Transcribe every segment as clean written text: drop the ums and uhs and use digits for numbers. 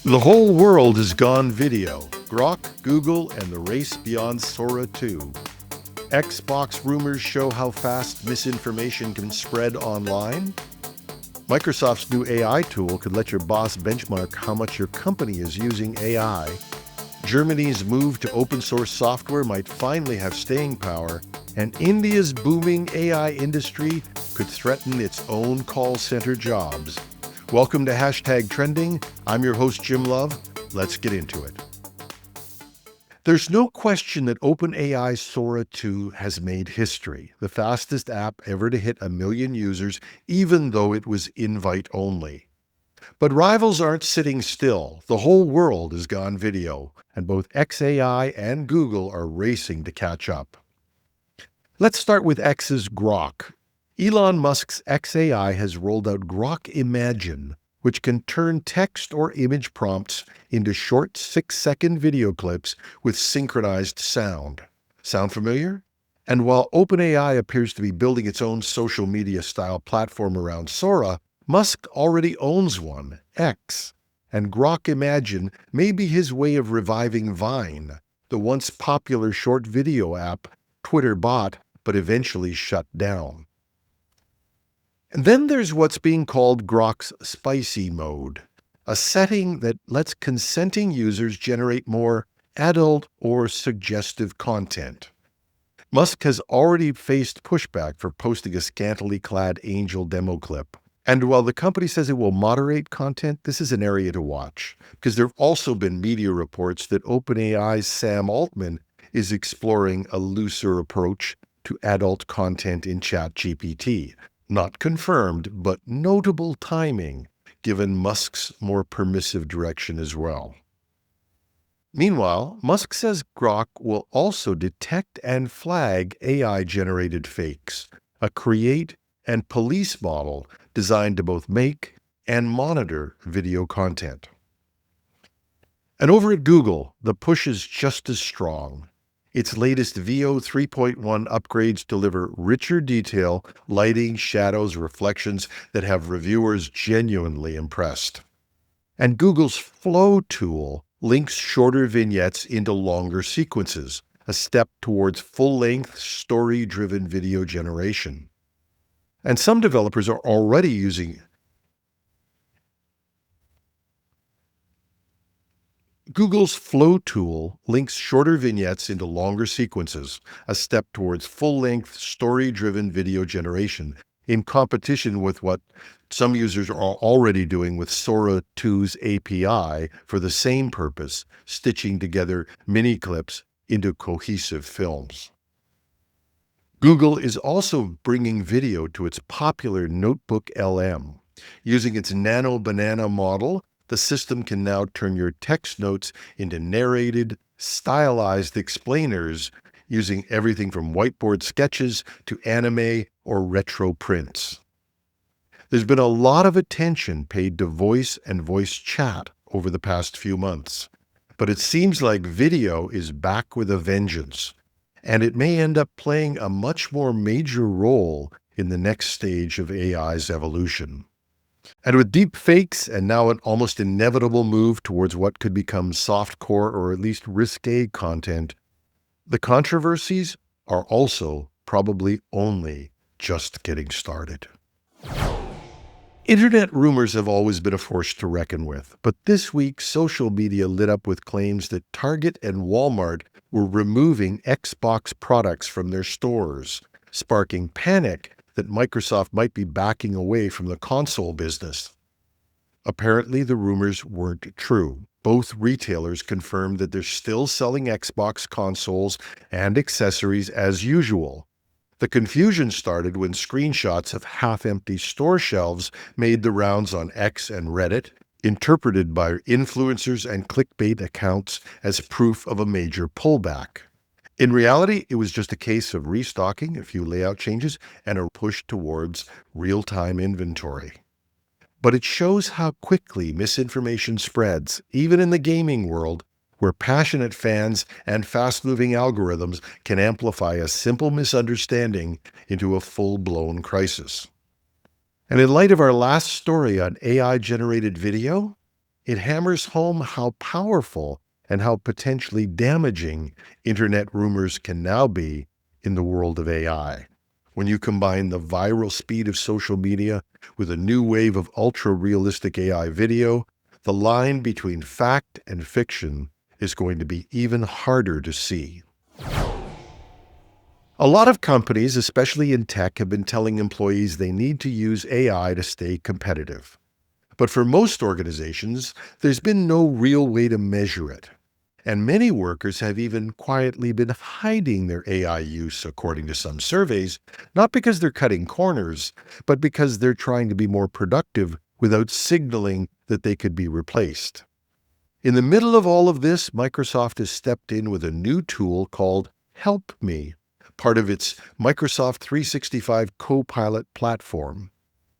The whole world has gone video. Grok, Google, and the race beyond Sora 2. Xbox rumors show how fast misinformation can spread online. Microsoft's new AI tool could let your boss benchmark how much your company is using AI. Germany's move to open source software might finally have staying power, and India's booming AI industry could threaten its own call center jobs. Welcome to Hashtag Trending. I'm your host, Jim Love. Let's get into it. There's no question that OpenAI's Sora 2 has made history, the fastest app ever to hit 1 million users, even though it was invite only. But rivals aren't sitting still. The whole world has gone video, and both xAI and Google are racing to catch up. Let's start with X's Grok. Elon Musk's xAI has rolled out Grok Imagine, which can turn text or image prompts into short 6-second video clips with synchronized sound. Sound familiar? And while OpenAI appears to be building its own social media-style platform around Sora, Musk already owns one, X. And Grok Imagine may be his way of reviving Vine, the once popular short video app Twitter bought but eventually shut down. And then there's what's being called Grok's Spicy Mode, a setting that lets consenting users generate more adult or suggestive content. Musk has already faced pushback for posting a scantily clad angel demo clip. And while the company says it will moderate content, this is an area to watch, because there have also been media reports that OpenAI's Sam Altman is exploring a looser approach to adult content in ChatGPT. Not confirmed, but notable timing, given Musk's more permissive direction as well. Meanwhile, Musk says Grok will also detect and flag AI-generated fakes, a create and police model designed to both make and monitor video content. And over at Google, the push is just as strong. Its latest VO 3.1 upgrades deliver richer detail, lighting, shadows, reflections that have reviewers genuinely impressed. And Google's Flow tool links shorter vignettes into longer sequences, a step towards full-length, story-driven video generation. And some developers are already using Google's Flow tool links shorter vignettes into longer sequences, a step towards full-length, story-driven video generation, in competition with what some users are already doing with Sora 2's API for the same purpose, stitching together mini-clips into cohesive films. Google is also bringing video to its popular Notebook LM. Using its Nano Banana model, the system can now turn your text notes into narrated, stylized explainers using everything from whiteboard sketches to anime or retro prints. There's been a lot of attention paid to voice and voice chat over the past few months, but it seems like video is back with a vengeance, and it may end up playing a much more major role in the next stage of AI's evolution. And with deep fakes and now an almost inevitable move towards what could become softcore or at least risque content, the controversies are also probably only just getting started. Internet rumors have always been a force to reckon with, but this week social media lit up with claims that Target and Walmart were removing Xbox products from their stores, sparking panic that Microsoft might be backing away from the console business. Apparently, the rumors weren't true. Both retailers confirmed that they're still selling Xbox consoles and accessories as usual. The confusion started when screenshots of half-empty store shelves made the rounds on X and Reddit, interpreted by influencers and clickbait accounts as proof of a major pullback. In reality, it was just a case of restocking, a few layout changes, and a push towards real-time inventory. But it shows how quickly misinformation spreads, even in the gaming world, where passionate fans and fast-moving algorithms can amplify a simple misunderstanding into a full-blown crisis. And in light of our last story on AI-generated video, It hammers home how powerful and how potentially damaging internet rumors can now be in the world of AI. When you combine the viral speed of social media with a new wave of ultra-realistic AI video, the line between fact and fiction is going to be even harder to see. A lot of companies, especially in tech, have been telling employees they need to use AI to stay competitive. But for most organizations, there's been no real way to measure it. And many workers have even quietly been hiding their AI use, according to some surveys, not because they're cutting corners, but because they're trying to be more productive without signaling that they could be replaced. In the middle of all of this, Microsoft has stepped in with a new tool called Help Me, part of its Microsoft 365 Copilot platform.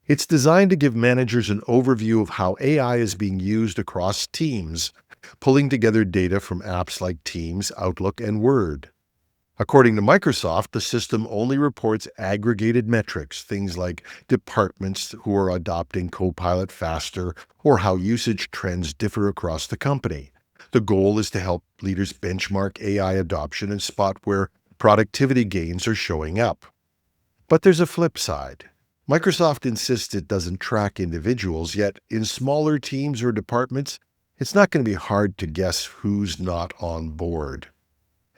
It's designed to give managers an overview of how AI is being used across teams, pulling together data from apps like Teams, Outlook, and Word. According to Microsoft, the system only reports aggregated metrics, things like departments who are adopting Copilot faster or how usage trends differ across the company. The goal is to help leaders benchmark AI adoption and spot where productivity gains are showing up. But there's a flip side. Microsoft insists it doesn't track individuals, yet in smaller teams or departments, it's not going to be hard to guess who's not on board.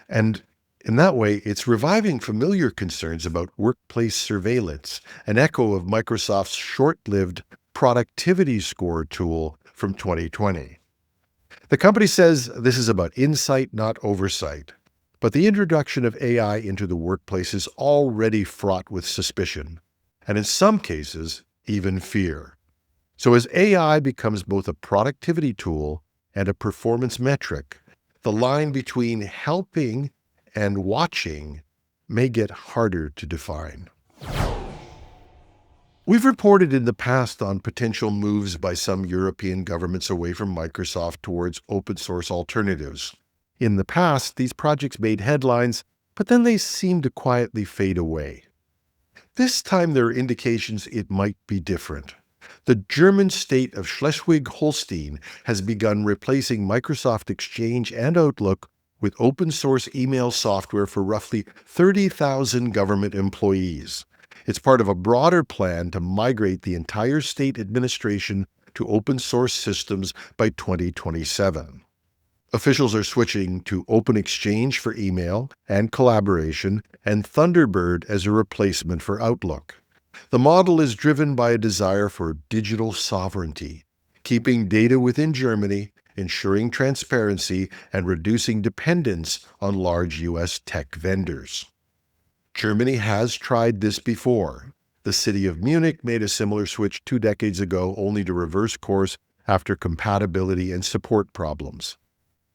And in that way, it's reviving familiar concerns about workplace surveillance, an echo of Microsoft's short-lived productivity score tool from 2020. The company says this is about insight, not oversight. But the introduction of AI into the workplace is already fraught with suspicion, and in some cases, even fear. So as AI becomes both a productivity tool and a performance metric, the line between helping and watching may get harder to define. We've reported in the past on potential moves by some European governments away from Microsoft towards open source alternatives. In the past, these projects made headlines, but then they seemed to quietly fade away. This time there are indications it might be different. The German state of Schleswig-Holstein has begun replacing Microsoft Exchange and Outlook with open-source email software for roughly 30,000 government employees. It's part of a broader plan to migrate the entire state administration to open-source systems by 2027. Officials are switching to Open Exchange for email and collaboration and Thunderbird as a replacement for Outlook. The model is driven by a desire for digital sovereignty, keeping data within Germany, ensuring transparency, and reducing dependence on large U.S. tech vendors. Germany has tried this before. The city of Munich made a similar switch 2 decades ago, only to reverse course after compatibility and support problems.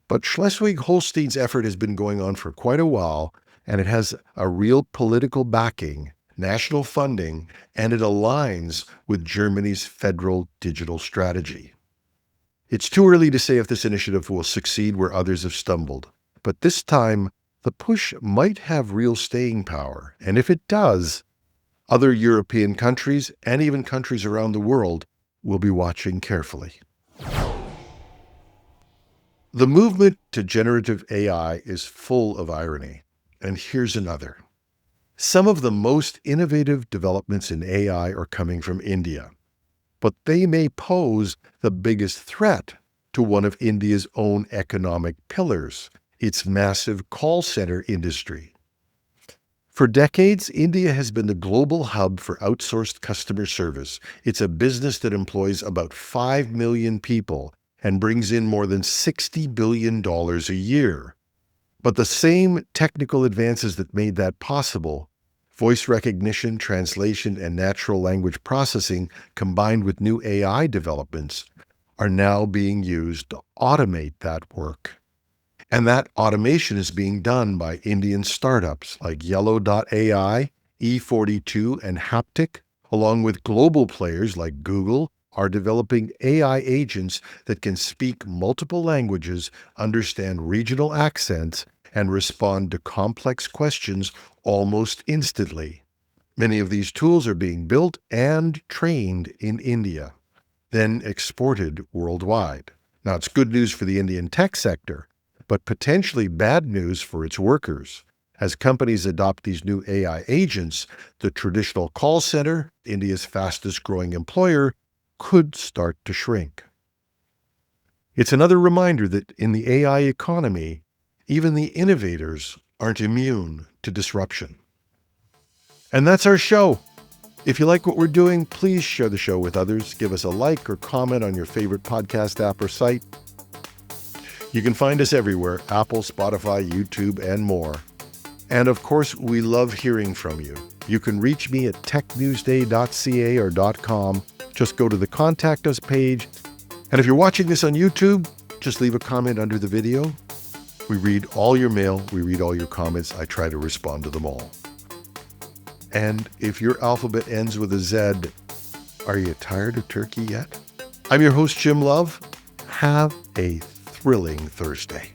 But Schleswig-Holstein's effort has been going on for quite a while, and it has a real political backing, national funding, and it aligns with Germany's federal digital strategy. It's too early to say if this initiative will succeed where others have stumbled, but this time the push might have real staying power, and if it does, other European countries and even countries around the world will be watching carefully. The movement to generative AI is full of irony, and here's another. Some of the most innovative developments in AI are coming from India, but they may pose the biggest threat to one of India's own economic pillars, its massive call center industry. For decades, India has been the global hub for outsourced customer service. It's a business that employs about 5 million people and brings in more than $60 billion a year. But the same technical advances that made that possible, voice recognition, translation, and natural language processing, combined with new AI developments, are now being used to automate that work. And that automation is being done by Indian startups like Yellow.ai, E42, and Haptic, along with global players like Google, are developing AI agents that can speak multiple languages, understand regional accents, and respond to complex questions almost instantly. Many of these tools are being built and trained in India, then exported worldwide. Now, it's good news for the Indian tech sector, but potentially bad news for its workers. As companies adopt these new AI agents, the traditional call center, India's fastest growing employer, could start to shrink. It's another reminder that in the AI economy, even the innovators aren't immune to disruption. And that's our show. If you like what we're doing, please share the show with others. Give us a like or comment on your favorite podcast app or site. You can find us everywhere: Apple, Spotify, YouTube, and more. And of course, we love hearing from you. You can reach me at technewsday.ca or .com. Just go to the Contact Us page. And if you're watching this on YouTube, just leave a comment under the video. We read all your mail. We read all your comments. I try to respond to them all. And if your alphabet ends with a Z, are you tired of turkey yet? I'm your host, Jim Love. Have a thrilling Thursday.